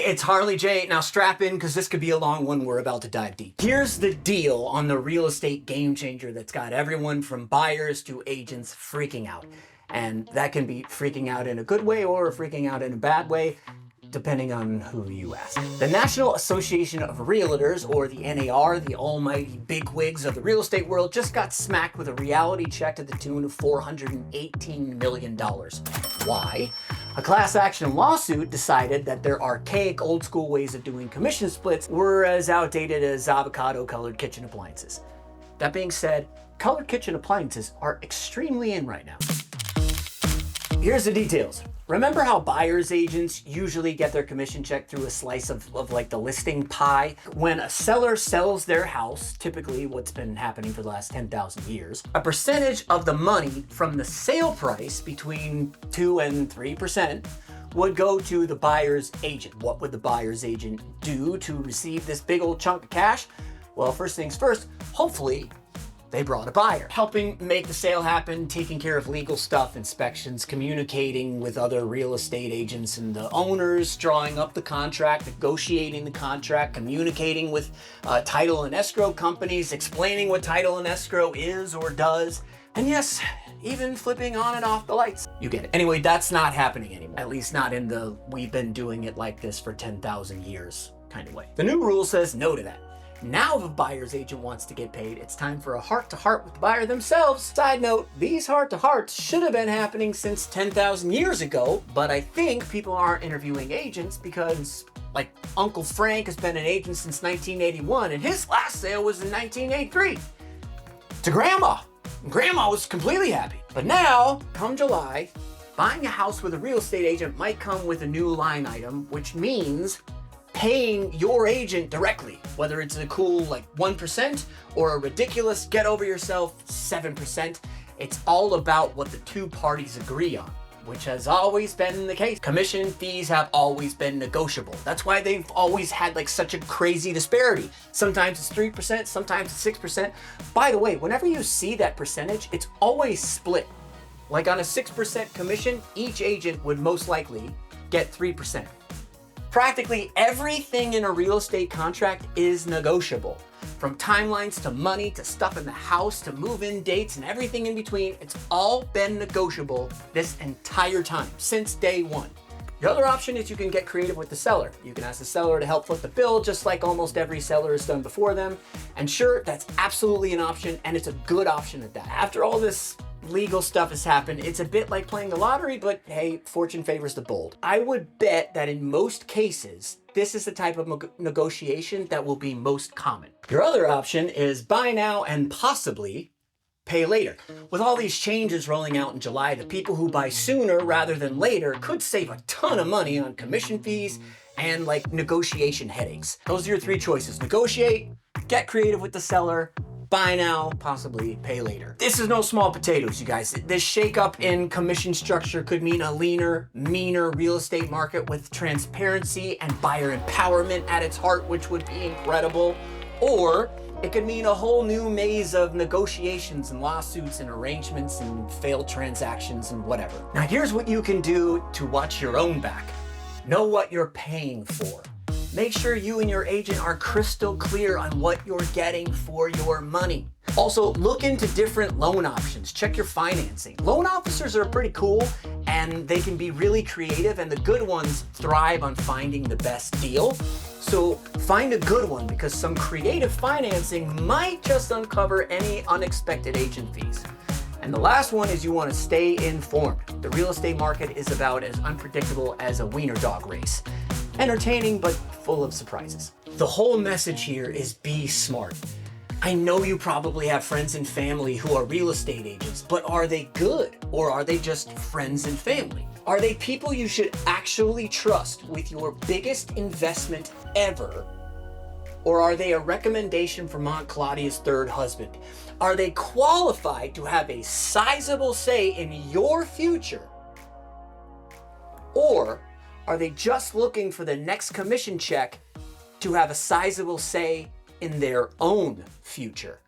it's Harley J. Now strap in because this could be a long one. We're about to dive deep. Here's the deal on the real estate game changer that's got everyone from buyers to agents freaking out. And that can be freaking out in a good way or freaking out in a bad way, depending on who you ask. The National Association of Realtors, or the NAR, the almighty bigwigs of the real estate world, just got smacked with a reality check to the tune of $418 million. Why? A class action lawsuit decided that their archaic old school ways of doing commission splits were as outdated as avocado colored kitchen appliances. That being said, colored kitchen appliances are extremely in right now. Here's the details. Remember how buyer's agents usually get their commission check through a slice of like the listing pie? When a seller sells their house, typically what's been happening for the last 10,000 years, a percentage of the money from the sale price, between 2 and 3%, would go to the buyer's agent. What would the buyer's agent do to receive this big old chunk of cash? Well, first things first, hopefully they brought a buyer, helping make the sale happen, taking care of legal stuff, inspections, communicating with other real estate agents and the owners, drawing up the contract, negotiating the contract, communicating with title and escrow companies, explaining what title and escrow is or does, and yes, even flipping on and off the lights. You get it. Anyway, that's not happening anymore, at least not in the we've been doing it like this for 10,000 years kind of way. The new rule says no to that. Now if a buyer's agent wants to get paid, it's time for a heart-to-heart with the buyer themselves. Side note, these heart-to-hearts should have been happening since 10,000 years ago, but I think people aren't interviewing agents because, like, Uncle Frank has been an agent since 1981, and his last sale was in 1983 to Grandma. And Grandma was completely happy. But now, come July, buying a house with a real estate agent might come with a new line item, which means paying your agent directly, whether it's a cool like 1% or a ridiculous get over yourself 7%. It's all about what the two parties agree on, which has always been the case. Commission fees have always been negotiable. That's why they've always had like such a crazy disparity. Sometimes it's 3%, sometimes it's 6%. By the way, whenever you see that percentage, it's always split. Like on a 6% commission, each agent would most likely get 3%. Practically everything in a real estate contract is negotiable. From timelines to money to stuff in the house to move-in dates and everything in between, it's all been negotiable this entire time, since day one. The other option is you can get creative with the seller. You can ask the seller to help foot the bill, just like almost every seller has done before them. And sure, that's absolutely an option, and it's a good option at that. After all this legal stuff has happened, it's a bit like playing the lottery, but hey, fortune favors the bold. I would bet that in most cases, this is the type of negotiation that will be most common. Your other option is buy now and possibly pay later. With all these changes rolling out in July, the people who buy sooner rather than later could save a ton of money on commission fees and like negotiation headaches. Those are your three choices: negotiate, get creative with the seller, buy now, possibly pay later. This is no small potatoes, you guys. This shakeup in commission structure could mean a leaner, meaner real estate market with transparency and buyer empowerment at its heart, which would be incredible. Or it could mean a whole new maze of negotiations and lawsuits and arrangements and failed transactions and whatever. Now here's what you can do to watch your own back. Know what you're paying for. Make sure you and your agent are crystal clear on what you're getting for your money. Also, look into different loan options. Check your financing. Loan officers are pretty cool and they can be really creative, and the good ones thrive on finding the best deal. So find a good one, because some creative financing might just uncover any unexpected agent fees. And the last one is you want to stay informed. The real estate market is about as unpredictable as a wiener dog race. Entertaining, but full of surprises. The whole message here is be smart. I know you probably have friends and family who are real estate agents, but are they good, or are they just friends and family? Are they people you should actually trust with your biggest investment ever? Or are they a recommendation from Aunt Claudia's third husband? Are they qualified to have a sizable say in your future? Or are they just looking for the next commission check to have a sizable say in their own future?